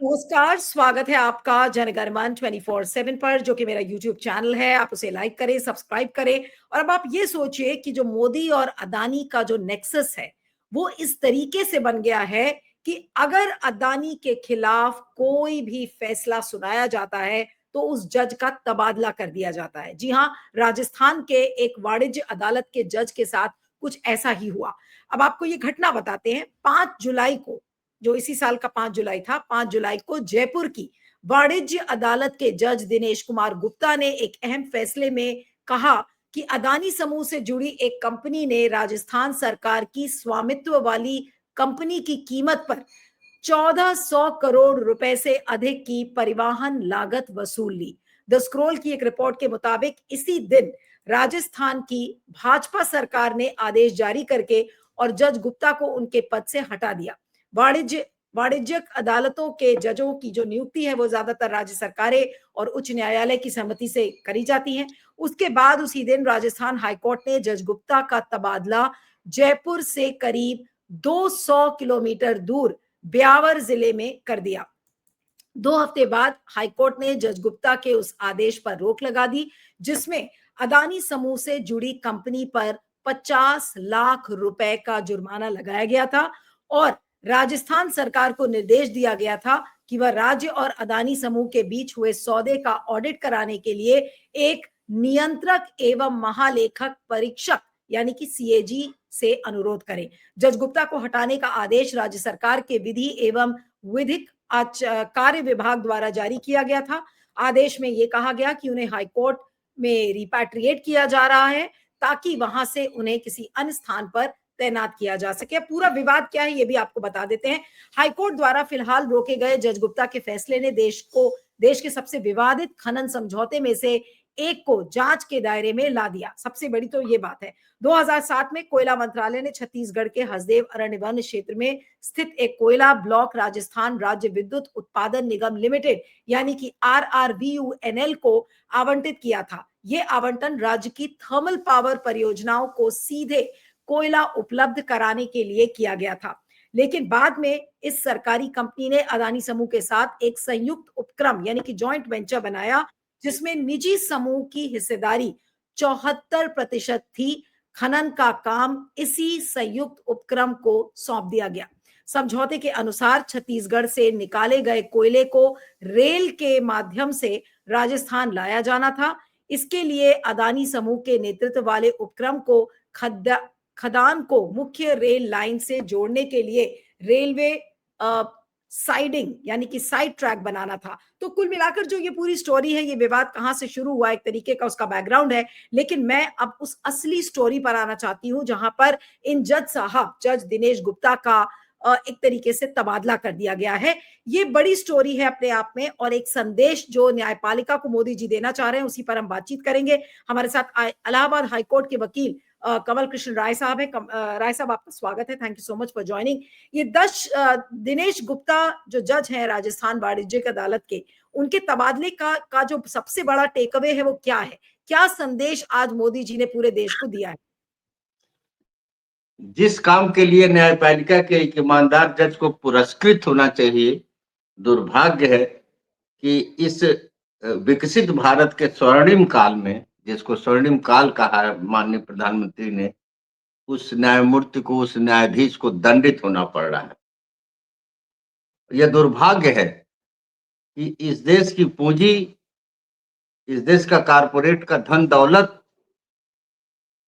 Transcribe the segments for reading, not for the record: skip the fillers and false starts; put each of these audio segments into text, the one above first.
नमस्कार, स्वागत है आपका जनगणमन 24/7 पर, जो कि मेरा यूट्यूब चैनल है। आप उसे लाइक करें, सब्सक्राइब करें। और अब आप ये सोचिए कि जो मोदी और अदानी का जो नेक्सस है, वो इस तरीके से बन गया है कि अगर अदानी के खिलाफ कोई भी फैसला सुनाया जाता है तो उस जज का तबादला कर दिया जाता है। जी हाँ, राजस्थान के एक वाणिज्य अदालत के जज के साथ कुछ ऐसा ही हुआ। अब आपको ये घटना बताते हैं। 5 जुलाई को, जो इसी साल का 5 जुलाई था, 5 जुलाई को जयपुर की वाणिज्य अदालत के जज दिनेश कुमार गुप्ता ने एक अहम फैसले में कहा कि अदानी समूह से जुड़ी एक कंपनी ने राजस्थान सरकार की स्वामित्व वाली कंपनी की कीमत पर 1400 करोड़ रुपए से अधिक की परिवहन लागत वसूल ली। द स्क्रोल की एक रिपोर्ट के मुताबिक इसी दिन राजस्थान की भाजपा सरकार ने आदेश जारी करके और जज गुप्ता को उनके पद से हटा दिया। वाणिज्यिक अदालतों के जजों की जो नियुक्ति है वो ज्यादातर राज्य सरकारें और उच्च न्यायालय की सहमति से करी जाती है। उसके बाद उसी दिन राजस्थान हाईकोर्ट ने जज गुप्ता का तबादला जयपुर से करीब 200 किलोमीटर दूर ब्यावर जिले में कर दिया। 2 हफ्ते बाद हाईकोर्ट ने जज गुप्ता के उस आदेश पर रोक लगा दी, जिसमें अदानी समूह से जुड़ी कंपनी पर 50 लाख रुपए का जुर्माना लगाया गया था और राजस्थान सरकार को निर्देश दिया गया था कि वह राज्य और अदानी समूह के बीच हुए सौदे का ऑडिट कराने के लिए एक नियंत्रक एवं महालेखक परीक्षक यानी कि सीएजी से अनुरोध करें। जज गुप्ता को हटाने का आदेश राज्य सरकार के विधि एवं विधिक कार्य विभाग द्वारा जारी किया गया था। आदेश में यह कहा गया कि उन्हें हाईकोर्ट में रिपैट्रिएट किया जा रहा है ताकि वहां से उन्हें किसी अन्य स्थान पर तैनात किया जा सके। पूरा विवाद क्या है ये भी आपको बता देते हैं। हाईकोर्ट द्वारा फिलहाल रोके गए जज गुप्ता के फैसले ने देश के सबसे विवादित खनन समझौते में से एक को जांच के दायरे में ला दिया। सबसे बड़ी तो ये बात है, 2007 में कोयला मंत्रालय ने छत्तीसगढ़ के हसदेव अरण्य वन क्षेत्र में स्थित एक कोयला ब्लॉक राजस्थान राज्य विद्युत उत्पादन निगम लिमिटेड यानी कि RRVUNL को आवंटित किया था। यह आवंटन राज्य की थर्मल पावर परियोजनाओं को सीधे कोयला उपलब्ध कराने के लिए किया गया था। लेकिन बाद में इस सरकारी कंपनी ने अदानी समूह के साथ एक संयुक्त उपक्रम यानी कि जॉइंट वेंचर बनाया, जिसमें निजी समूह की हिस्सेदारी 74% थी। खनन का काम इसी संयुक्त उपक्रम को सौंप दिया गया। समझौते के अनुसार छत्तीसगढ़ से निकाले गए कोयले को रेल के माध्यम से राजस्थान लाया जाना था। इसके लिए अदानी समूह के नेतृत्व वाले उपक्रम को खदान को मुख्य रेल लाइन से जोड़ने के लिए रेलवे साइडिंग यानी कि साइड ट्रैक बनाना था। तो कुल मिलाकर जो ये पूरी स्टोरी है, ये विवाद कहां से शुरू हुआ, एक तरीके का उसका बैकग्राउंड है। लेकिन मैं अब उस असली स्टोरी पर आना चाहती हूं जहां पर इन जज दिनेश गुप्ता का एक तरीके से तबादला कर दिया गया है। ये बड़ी स्टोरी है अपने आप में और एक संदेश जो न्यायपालिका को मोदी जी देना चाह रहे हैं, उसी पर हम बातचीत करेंगे। हमारे साथ इलाहाबाद हाईकोर्ट के वकील कमल कृष्ण राय साहब है। राय साहब, आपका स्वागत है। Thank you so much for joining. ये दिनेश गुप्ता जो जज हैं राजस्थान वाणिज्यिक अदालत के, उनके तबादले का जो सबसे बड़ा टेक अवे है वो क्या है? क्या संदेश आज मोदी जी ने पूरे देश को दिया है? जिस काम के लिए न्यायपालिका के एक ईमानदार जज को पुरस्कृत होना चाहिए, दुर्भाग्य है कि इस विकसित भारत के स्वर्णिम काल में, जिसको स्वर्णिम काल कहा है माननीय प्रधानमंत्री ने, उस न्यायमूर्ति को, उस न्यायाधीश को दंडित होना पड़ रहा है। यह दुर्भाग्य है कि इस देश की पूंजी, इस देश का कारपोरेट का धन दौलत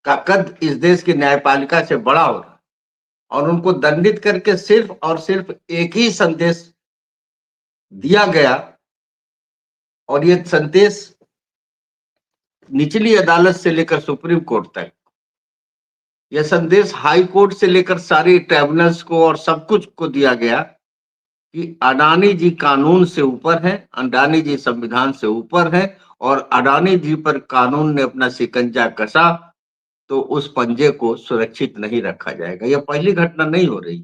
का कद इस देश की न्यायपालिका से बड़ा हो रहा है और उनको दंडित करके सिर्फ और सिर्फ एक ही संदेश दिया गया और ये संदेश निचली अदालत से लेकर सुप्रीम कोर्ट तक, यह संदेश हाई कोर्ट से लेकर सारे ट्राइब्यूनल्स को और सब कुछ को दिया गया कि अडानी जी कानून से ऊपर है, अडानी जी संविधान से ऊपर है और अडानी जी पर कानून ने अपना शिकंजा कसा तो उस पंजे को सुरक्षित नहीं रखा जाएगा। यह पहली घटना नहीं हो रही।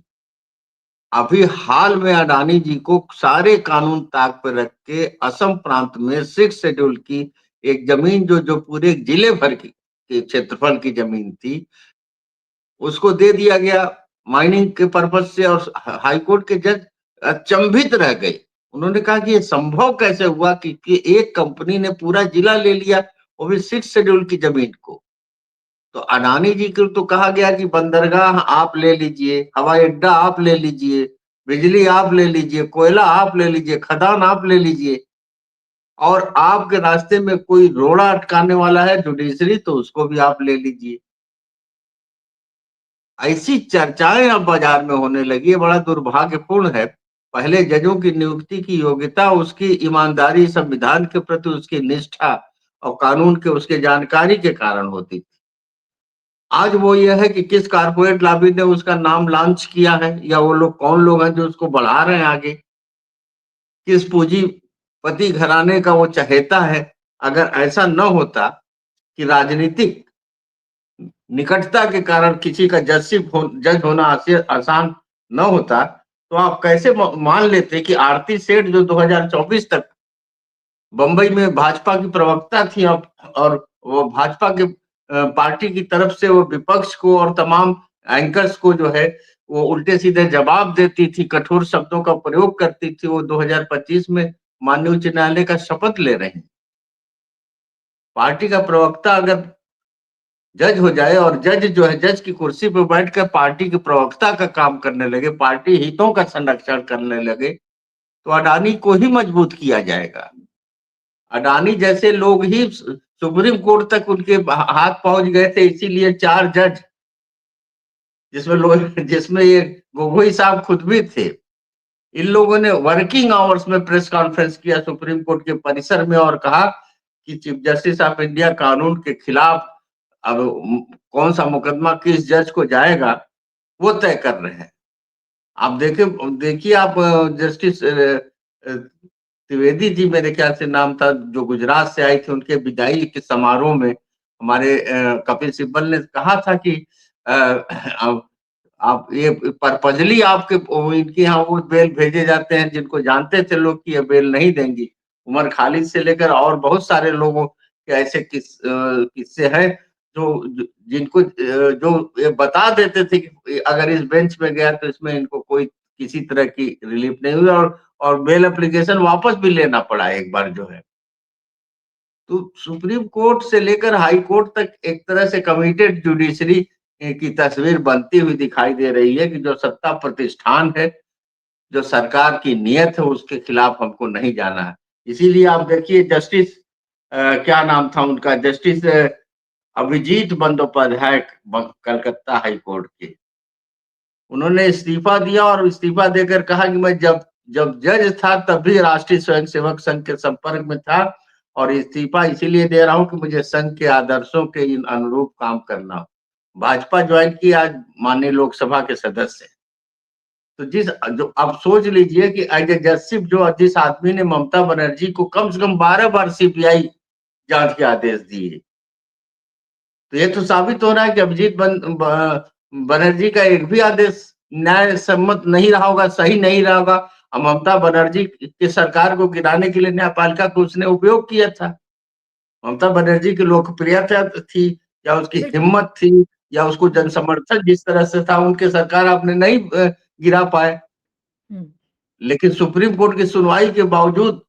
अभी हाल में अडानी जी को सारे कानून ताक पर रख के असम प्रांत में 6 शेड्यूल की एक जमीन जो पूरे जिले भर की क्षेत्रफल की जमीन थी, उसको दे दिया गया माइनिंग के पर्पज से और हाईकोर्ट के जज अचंभित रह गए उन्होंने कहा कि ये संभव कैसे हुआ कि एक कंपनी ने पूरा जिला ले लिया, वो भी 6 शेड्यूल की जमीन को। तो अडानी जी को तो कहा गया कि बंदरगाह आप ले लीजिए, हवाई अड्डा आप ले लीजिए, बिजली आप ले लीजिए, कोयला आप ले लीजिए, खदान आप ले लीजिए, और आपके रास्ते में कोई रोड़ा अटकाने वाला है जुडिशरी, तो उसको भी आप ले लीजिए। ऐसी चर्चाएं अब बाजार में होने लगी है, बड़ा दुर्भाग्यपूर्ण है। पहले जजों की नियुक्ति की योग्यता, उसकी ईमानदारी, संविधान के प्रति उसकी निष्ठा और कानून के उसके जानकारी के कारण होती थी। आज वो ये है कि किस कारपोरेट लॉबी ने उसका नाम लॉन्च किया है, या वो लोग कौन लोग हैं जो उसको बढ़ा रहे हैं आगे, किस पूंजीपति घराने का वो चहेता है। अगर ऐसा न होता कि राजनीतिक निकटता के कारण किसी का जज होना आसान न होता, तो आप कैसे मान लेते कि आरती सेठ जो 2024 तक बंबई में भाजपा की प्रवक्ता थी, और वो भाजपा के पार्टी की तरफ से वो विपक्ष को और तमाम एंकर्स को जो है वो उल्टे सीधे जवाब देती थी, कठोर शब्दों का प्रयोग करती थी, वो 2025 में माननीय उच्च न्यायालय का शपथ ले रहे हैं। पार्टी का प्रवक्ता अगर जज हो जाए, और जज जो है जज की कुर्सी पर बैठकर पार्टी के प्रवक्ता का काम करने लगे, पार्टी हितों का संरक्षण करने लगे, तो अडानी को ही मजबूत किया जाएगा। अडानी जैसे लोग ही सुप्रीम कोर्ट तक उनके हाथ पहुंच गए थे, इसीलिए 4 जज, जिसमें ये गोगोई साहब खुद भी थे, इन लोगों ने वर्किंग आवर्स में प्रेस कॉन्फ्रेंस किया सुप्रीम कोर्ट के परिसर में, और कहा कि चीफ जस्टिस ऑफ इंडिया कानून के खिलाफ अब कौन सा मुकदमा किस जज को जाएगा वो तय कर रहे हैं। आप देखिए आप जस्टिस त्रिवेदी जी, मेरे ख्याल से नाम था, जो गुजरात से आई थी, उनके विदाई के समारोह में हमारे कपिल सिब्बल ने कहा था कि आप ये पर्पजली आपके इनके यहाँ वो बेल भेजे जाते हैं जिनको जानते थे लोग कि ये बेल नहीं देंगी। उमर खालिद से लेकर और बहुत सारे लोगों के ऐसे किस्से हैं जिनको जो ये बता देते थे कि अगर इस बेंच में गया तो इसमें इनको कोई किसी तरह की रिलीफ नहीं हुई, और बेल एप्लीकेशन वापस भी लेना पड़ा एक बार जो है। तो सुप्रीम कोर्ट से लेकर हाई कोर्ट तक एक तरह से कमिटेड जुडिशरी की तस्वीर बनती हुई दिखाई दे रही है, कि जो सत्ता प्रतिष्ठान है, जो सरकार की नियत है, उसके खिलाफ हमको नहीं जाना है। इसीलिए आप देखिए जस्टिस क्या नाम था उनका, justice Abhijit Bandopadhyay Calcutta high court के, उन्होंने इस्तीफा दिया, और इस्तीफा देकर कहा कि मैं जब जब जज था तब भी राष्ट्रीय स्वयंसेवक संघ के संपर्क में था, और इस्तीफा इसीलिए दे रहा हूं कि मुझे संघ के आदर्शों के इन अनुरूप काम करना हो। भाजपा ज्वाइन की, आज माननीय लोकसभा के सदस्य हैं। तो जो आप सोच लीजिए कि एज ए जस्टिस जिस आदमी ने ममता बनर्जी को कम से कम 12 बार सीबीआई जांच के आदेश दिए, तो ये तो साबित हो रहा है कि अभिजीत बनर्जी का एक भी आदेश न्याय सम्मत नहीं रहा होगा, सही नहीं रहा होगा। ममता बनर्जी की सरकार को गिराने के लिए न्यायपालिका को उसने उपयोग किया था। ममता बनर्जी की लोकप्रियता थी, या उसकी हिम्मत थी, या उसको जन समर्थन जिस तरह से था, उनके सरकार आपने नहीं गिरा पाए। लेकिन सुप्रीम कोर्ट की सुनवाई के बावजूद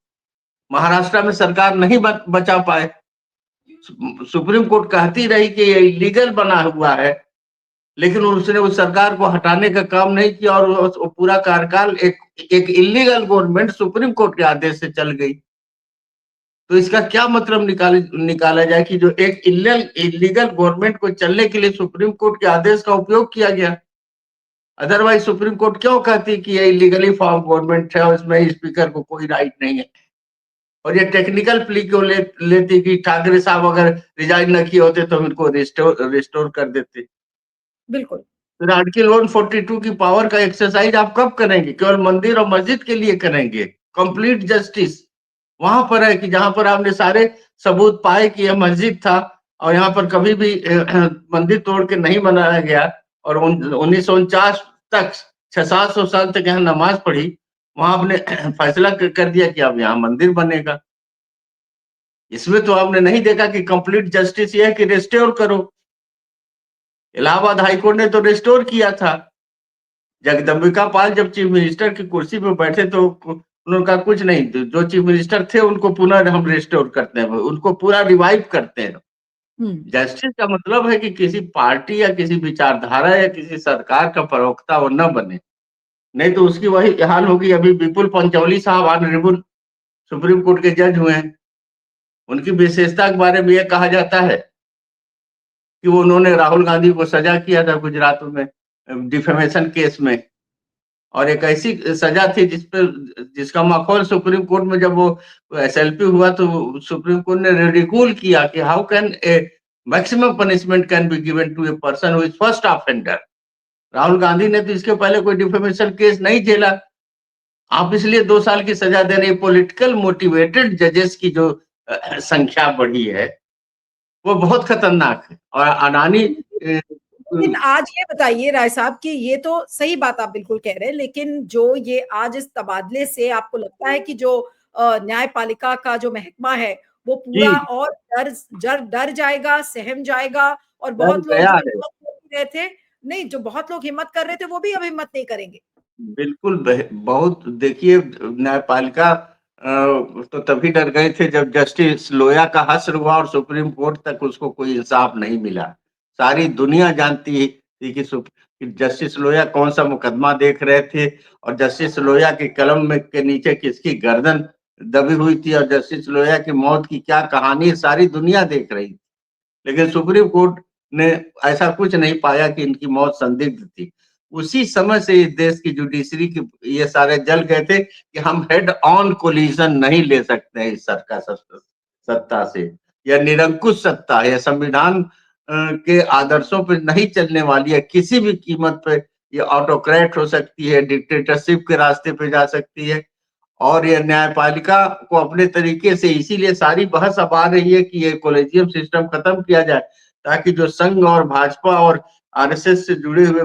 महाराष्ट्र में सरकार नहीं बचा पाए। सुप्रीम कोर्ट कहती रही कि ये इलीगल बना हुआ है, लेकिन उसने उस सरकार को हटाने का काम नहीं किया, और पूरा कार्यकाल एक इलीगल गवर्नमेंट सुप्रीम कोर्ट के आदेश से चल गई। तो इसका क्या मतलब निकाला जाए कि जो एक इलीगल गवर्नमेंट को चलने के लिए सुप्रीम कोर्ट के आदेश का उपयोग किया गया। अदरवाइज सुप्रीम कोर्ट क्यों कहती कि ये इलीगली फॉर्म गवर्नमेंट है और इसमें स्पीकर को कोई राइट नहीं है। और ये टेक्निकल प्ली क्यों लेती कि ठाकरे साहब अगर रिजाइन न किए होते तो इनको रिस्टोर कर देते। बिल्कुल। फिर आर्टिकल 142 की पावर का एक्सरसाइज आप कब करेंगे? केवल मंदिर और मस्जिद के लिए करेंगे। कंप्लीट जस्टिस वहां पर है कि जहां पर आपने सारे सबूत पाए कि यह मस्जिद था और यहाँ पर कभी भी मंदिर तोड़ के नहीं बनाया गया, और 1949 तक 600-700 साल तक यहाँ नमाज पढ़ी, वहां आपने फैसला कर दिया कि अब यहाँ मंदिर बनेगा। इसमें तो आपने नहीं देखा कि कंप्लीट जस्टिस ये है कि रिस्टोर करो। इलाहाबाद हाईकोर्ट ने तो रिस्टोर किया था। जगदम्बिका पाल जब चीफ मिनिस्टर की कुर्सी पर बैठे तो उन्होंने कहा कुछ नहीं, जो चीफ मिनिस्टर थे उनको पुनः हम रिस्टोर करते हैं, उनको पूरा रिवाइव करते हैं। जस्टिस का मतलब है कि किसी पार्टी या किसी विचारधारा या किसी सरकार का प्रवक्ता वो न बने, नहीं तो उसकी वही हाल होगी। अभी विपुल पंचौली साहब ऑनरेबल सुप्रीम कोर्ट के जज हुए हैं, उनकी विशेषता के बारे में यह कहा जाता है कि वो उन्होंने राहुल गांधी को सजा किया था गुजरात में डिफेमेशन केस में, और एक ऐसी सजा थी जिसका माखौल सुप्रीम कोर्ट में जब वो एसएलपी हुआ तो सुप्रीम कोर्ट ने रिडिकूल किया कि how can a maximum punishment can be given to a person who is first offender. Rahul Gandhi ने तो इसके पहले कोई डिफेमेशन केस नहीं झेला, आप इसलिए 2 साल की सजा दे रहे। पॉलिटिकल मोटिवेटेड जजेस की जो संख्या बढ़ी है वो बहुत खतरनाक है। और अडानी लेकिन आज ये बताइए राय साहब कि ये तो सही बात आप बिल्कुल कह रहे हैं, लेकिन जो ये आज इस तबादले से आपको लगता है कि जो न्यायपालिका का जो महकमा है वो पूरा जी और डर जाएगा, सहम जाएगा, और डर बहुत लोग गया जो है, हिम्मत कर रहे थे, नहीं, जो बहुत लोग हिम्मत कर रहे थे वो भी अब हिम्मत नहीं करेंगे। बिल्कुल बहुत देखिए न्यायपालिका तो तभी डर गए थे जब जस्टिस लोया का हश्र हुआ और सुप्रीम कोर्ट तक उसको कोई इंसाफ नहीं मिला। सारी दुनिया जानती थी कि जस्टिस लोया कौन सा मुकदमा देख रहे थे और जस्टिस लोया के कलम में के नीचे किसकी गर्दन दबी हुई थी और जस्टिस लोया की मौत की क्या कहानी है, सारी दुनिया देख रही थी। लेकिन सुप्रीम कोर्ट ने ऐसा कुछ नहीं पाया कि इनकी मौत संदिग्ध थी। उसी समय से इस देश की जुडिशरी की ये सारे जल गए थे कि हम हेड ऑन कोलिजन नहीं ले सकते हैं इस सरकार सत्ता से। यह निरंकुश सत्ता है, संविधान के आदर्शों पर नहीं चलने वाली है, किसी भी कीमत पे ये ऑटोक्रेट हो सकती है, डिक्टेटरशिप के रास्ते पे जा सकती है। और ये न्यायपालिका को अपने तरीके से, इसीलिए सारी बहस अब आ रही है कि ये कॉलेजियम सिस्टम खत्म किया जाए ताकि जो संघ और भाजपा और आरएसएस से जुड़े हुए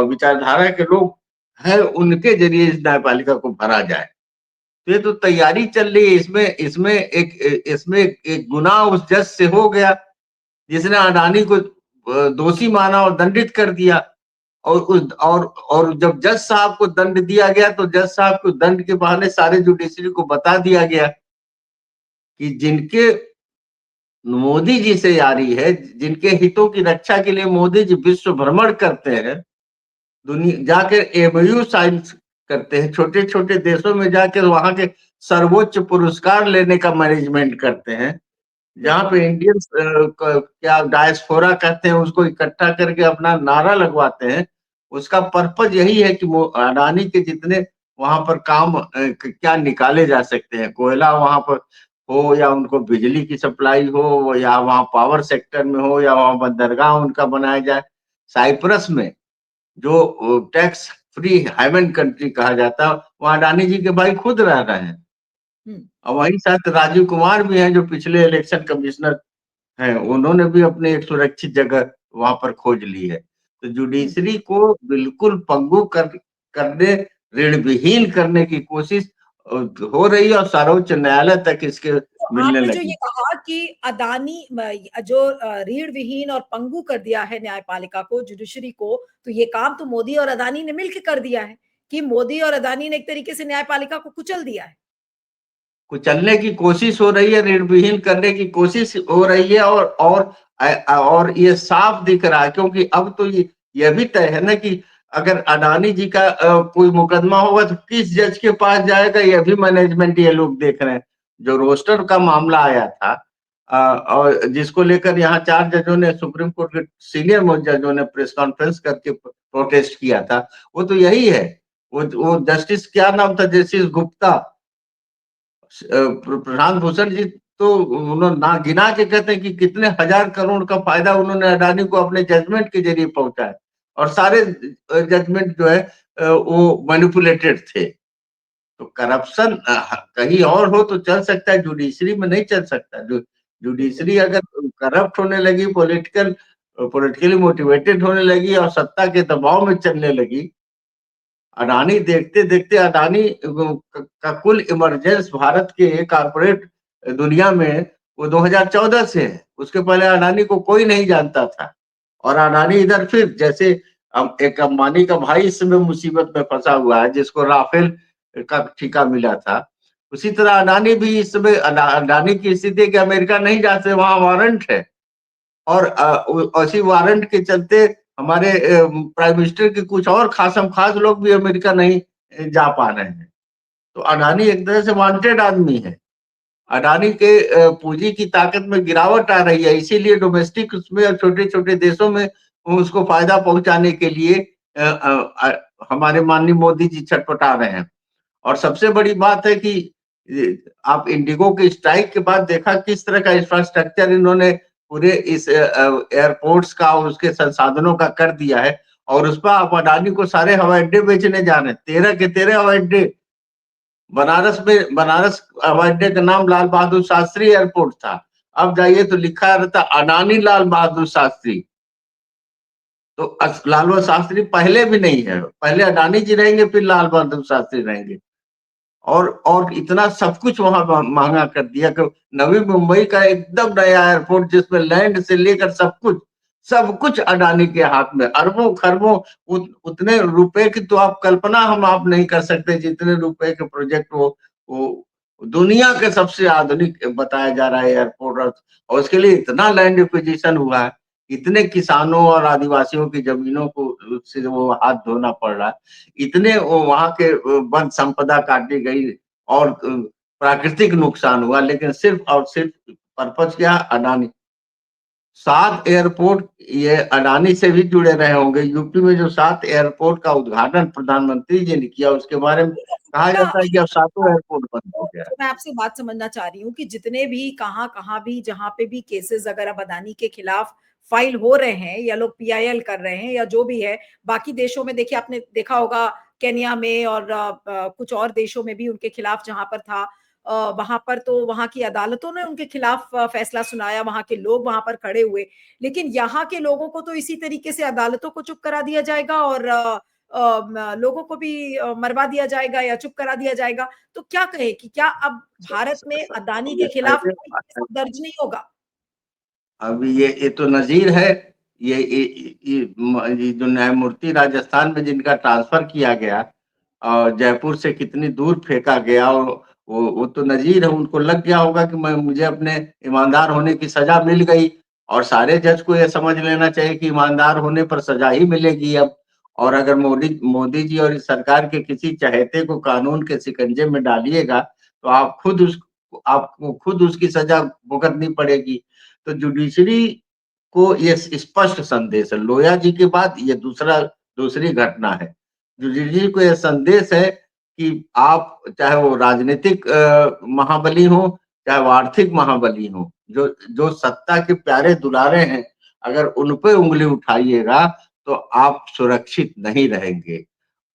विचारधारा के लोग हैं उनके जरिए इस न्यायपालिका को भरा जाए। तो ये तो तैयारी चल रही है। इसमें एक गुनाह उस जज से हो गया जिसने अडानी को दोषी माना और दंडित कर दिया। और जब जज साहब को दंड दिया गया तो जज साहब को दंड के बहाने सारे जुडिशरी को बता दिया गया कि जिनके मोदी जी से यारी है, जिनके हितों की रक्षा के लिए मोदी जी विश्व भ्रमण करते हैं, दुनिया जाकर एमयू साइन करते हैं, छोटे छोटे देशों में जाकर वहां के सर्वोच्च पुरस्कार लेने का मैनेजमेंट करते हैं, जहाँ पे इंडियंस क्या डायस्पोरा कहते हैं उसको इकट्ठा करके अपना नारा लगवाते हैं। उसका पर्पज यही है कि अडानी के जितने वहां पर काम क्या निकाले जा सकते हैं, कोयला वहां पर हो या उनको बिजली की सप्लाई हो या वहां पावर सेक्टर में हो या वहां बंदरगाह उनका बनाया जाए। साइप्रस में जो टैक्स फ्री हेवन कंट्री कहा जाता है वहां अडानी जी के भाई खुद रह रहे हैं। और वहीं साथ राजीव कुमार भी हैं जो पिछले इलेक्शन कमिश्नर हैं, उन्होंने भी अपने एक सुरक्षित जगह वहां पर खोज ली है। तो जुडिशरी को बिल्कुल पंगु करने, ऋण विहीन करने की कोशिश हो रही है और सर्वोच्च न्यायालय तक इसके तो मिलने आपने जो लगी। ये कहा कि अदानी जो रीढ़ विहीन और पंगु कर दिया है न्यायपालिका को, जुडिशरी को, तो ये काम तो मोदी और अदानी ने मिलकर कर दिया है कि मोदी और अदानी ने एक तरीके से न्यायपालिका को कुचल दिया है। कुचलने की कोशिश हो रही है, ऋण विहीन करने की कोशिश हो रही है। और ये साफ दिख रहा है क्योंकि अब तो ये भी तय है ना कि अगर अडानी जी का कोई मुकदमा होगा तो किस जज के पास जाएगा, ये भी मैनेजमेंट ये लोग देख रहे हैं। जो रोस्टर का मामला आया था और जिसको लेकर यहाँ 4 जजों ने, सुप्रीम कोर्ट के सीनियर मोस्ट जजों ने प्रेस कॉन्फ्रेंस करके प्रोटेस्ट किया था, वो तो यही है। वो जस्टिस क्या नाम था, जस्टिस गुप्ता, प्रशांत भूषण जी, तो उन्होंने ना गिना के कहते हैं कि कितने हजार करोड़ का फायदा उन्होंने अडानी को अपने जजमेंट के जरिए पहुंचाया और सारे जजमेंट जो है वो मैनिपुलेटेड थे। तो करप्शन कहीं और हो तो चल सकता है, जुडिशरी में नहीं चल सकता। जुडिशरी अगर करप्ट होने लगी, पॉलिटिकली मोटिवेटेड होने लगी और सत्ता के दबाव में चलने लगी, अडानी देखते देखते अडानी का कुल इमरजेंस भारत के कॉर्पोरेट दुनिया में वो 2014 से है। उसके पहले अडानी को कोई नहीं जानता था और अडानी इधर फिर जैसे एक अंबानी का भाई इस समय मुसीबत में फंसा हुआ है जिसको राफेल का ठेका मिला था। उसी तरह अडानी भी इस समय अडानी की स्थिति है कि अमेरिका नहीं जा सकते, वहां वारंट है, और उसी वारंट के चलते हमारे प्राइम मिनिस्टर के कुछ और खासम खास लोग भी अमेरिका नहीं जा पा रहे हैं। तो अडानी एक तरह से वांटेड आदमी है। अडानी के पूंजी की ताकत में गिरावट आ रही है, इसीलिए डोमेस्टिक उसमें और छोटे छोटे देशों में उसको फायदा पहुंचाने के लिए हमारे माननीय मोदी जी छटपटा रहे हैं। और सबसे बड़ी बात है कि आप इंडिगो के स्ट्राइक के बाद देखा किस तरह का इंफ्रास्ट्रक्चर इन्होंने पूरे इस एयरपोर्ट्स का और उसके संसाधनों का कर दिया है, और उस पर आप अडानी को सारे हवाई अड्डे बेचने जा रहे हैं। 13 के 13 हवाई अड्डे। बनारस हवाई अड्डे का नाम लाल बहादुर शास्त्री एयरपोर्ट था, अब जाइए तो लिखा रहता अडानी लाल बहादुर शास्त्री। तो लाल बहादुर शास्त्री पहले भी नहीं है, पहले अडानी जी रहेंगे, फिर लाल बहादुर शास्त्री रहेंगे। और इतना सब कुछ वहां महंगा कर दिया कि नवी मुंबई का एकदम नया एयरपोर्ट जिसमें लैंड से लेकर सब कुछ अडानी के हाथ में, अरबों खरबों उतने रुपए की तो आप कल्पना आप नहीं कर सकते, जितने रुपए के प्रोजेक्ट वो दुनिया के सबसे आधुनिक बताया जा रहा है एयरपोर्ट। और उसके लिए इतना लैंड एक्विजिशन हुआ है, इतने किसानों और आदिवासियों की जमीनों को से वो हाथ धोना पड़ रहा है, इतने वहां के वन संपदा काटी गई और प्राकृतिक नुकसान हुआ, लेकिन सिर्फ और सिर्फ पर्पज क्या, अडानी। 7 एयरपोर्ट ये अडानी से भी जुड़े रहे होंगे। यूपी में जो 7 एयरपोर्ट का उद्घाटन प्रधानमंत्री जी ने किया, उसके बारे में कहा जाता है कि अब 7 एयरपोर्ट बंद हो गया। तो मैं आपसे बात समझना चाह रही हूँ कि जितने भी कहाँ भी जहां पे भी केसेस अगर अब अडानी के खिलाफ फाइल हो रहे हैं, या लोग पीआईएल कर रहे हैं, या जो भी है, बाकी देशों में देखिए, आपने देखा होगा केन्या में और कुछ और देशों में भी उनके खिलाफ जहां पर था, वहां पर तो वहां की अदालतों ने उनके खिलाफ फैसला सुनाया, वहां के लोग वहां पर खड़े हुए। लेकिन यहाँ के लोगों को तो इसी तरीके से अदालतों को चुप करा दिया जाएगा और लोगों को भी मरवा दिया जाएगा या चुप करा दिया जाएगा। तो क्या कहे कि क्या अब भारत में अडानी के खिलाफ कोई केस दर्ज नहीं होगा? अब ये तो नजीर है। ये जो न्यायमूर्ति राजस्थान में जिनका ट्रांसफर किया गया और जयपुर से कितनी दूर फेंका गया, और वो तो नजीर है। उनको लग गया होगा कि मुझे अपने ईमानदार होने की सजा मिल गई, और सारे जज को ये समझ लेना चाहिए कि ईमानदार होने पर सजा ही मिलेगी अब। और अगर मोदी जी और इस सरकार के किसी चहेते को कानून के शिकंजे में डालिएगा, तो आपको खुद उसकी सजा भुगतनी पड़ेगी। तो जुडिशरी को ये स्पष्ट संदेश है, लोया जी के बाद ये दूसरी घटना है। जुडिशरी को यह संदेश है कि आप चाहे वो राजनीतिक महाबली हो, चाहे वो आर्थिक महाबली हो, जो सत्ता के प्यारे दुलारे हैं, अगर उन पे उंगली उठाइएगा तो आप सुरक्षित नहीं रहेंगे।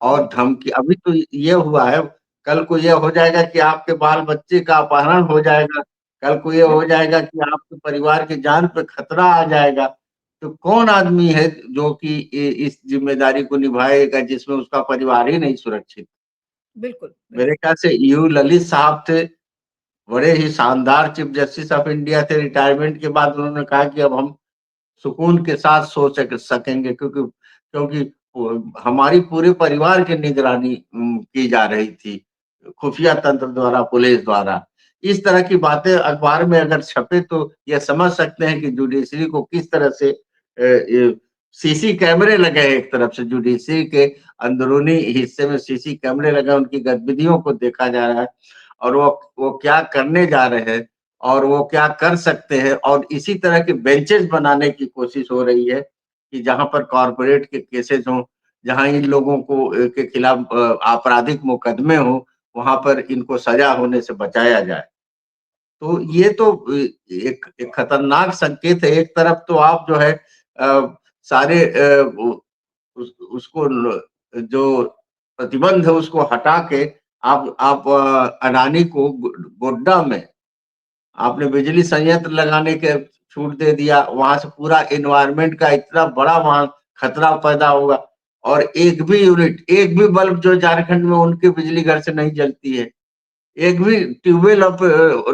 और धमकी अभी तो ये हुआ है, कल को ये हो जाएगा कि आपके बाल बच्चे का अपहरण हो जाएगा, कल को ये हो जाएगा कि आपके परिवार की जान पे खतरा आ जाएगा। तो कौन आदमी है जो कि इस जिम्मेदारी को निभाएगा जिसमें उसका परिवार ही नहीं सुरक्षित। बिल्कुल, मेरे बिल्कुल। ख्याल से यू ललित साहब थे, बड़े ही शानदार चीफ जस्टिस ऑफ इंडिया थे। रिटायरमेंट के बाद उन्होंने कहा कि अब हम सुकून के साथ सो सकेंगे, क्योंकि हमारी पूरे परिवार की निगरानी की जा रही थी, खुफिया तंत्र द्वारा, पुलिस द्वारा। इस तरह की बातें अखबार में अगर छपे तो ये समझ सकते हैं कि जुडिशरी को किस तरह से सीसी कैमरे लगे हैं। एक तरफ से जुडिशरी के अंदरूनी हिस्से में सीसी कैमरे लगे, उनकी गतिविधियों को देखा जा रहा है, और वो क्या करने जा रहे हैं और वो क्या कर सकते हैं। और इसी तरह के बेंचेस बनाने की कोशिश हो रही है कि जहां पर कॉरपोरेट के केसेस हों, जहां इन लोगों को के खिलाफ आपराधिक मुकदमे हो, वहां पर इनको सजा होने से बचाया जाए। तो ये तो एक खतरनाक संकेत है। एक तरफ तो आप जो है सारे उसको जो प्रतिबंध है उसको हटा के आप अडानी को गोड्डा में आपने बिजली संयंत्र लगाने के छूट दे दिया। वहां से पूरा एनवायरमेंट का इतना बड़ा वहां खतरा पैदा होगा, और एक भी यूनिट, एक भी बल्ब जो झारखंड में उनके बिजली घर से नहीं जलती है, एक भी ट्यूबवेल अब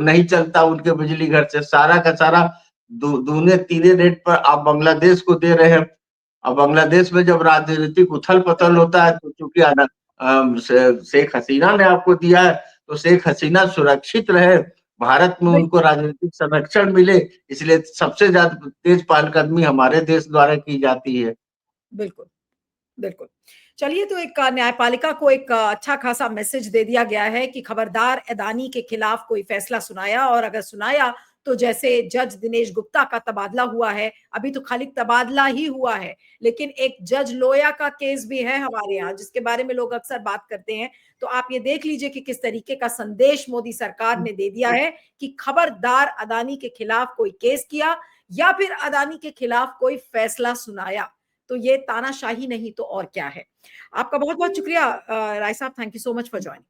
नहीं चलता उनके बिजली घर से। सारा का सारा दूने तीने रेट पर आप बांग्लादेश को दे रहे हैं। अब बांग्लादेश में जब राजनीतिक उथल पथल होता है तो चूंकि शेख हसीना ने आपको दिया है, तो शेख हसीना सुरक्षित रहे, भारत में उनको राजनीतिक संरक्षण मिले, इसलिए सबसे ज्यादा तेज पहलकदमी हमारे देश द्वारा की जाती है। बिल्कुल, बिल्कुल। चलिए, तो एक न्यायपालिका को एक अच्छा खासा मैसेज दे दिया गया है कि खबरदार अदानी के खिलाफ कोई फैसला सुनाया, और अगर सुनाया तो जैसे जज दिनेश गुप्ता का तबादला हुआ है, अभी तो खाली तबादला ही हुआ है, लेकिन एक जज लोया का केस भी है हमारे यहाँ, जिसके बारे में लोग अक्सर बात करते हैं। तो आप ये देख लीजिए कि किस तरीके का संदेश मोदी सरकार ने दे दिया है कि खबरदार अदानी के खिलाफ कोई केस किया या फिर अदानी के खिलाफ कोई फैसला सुनाया तो ये तानाशाही नहीं तो और क्या है। आपका बहुत बहुत शुक्रिया राय साहब, thank you so much for joining.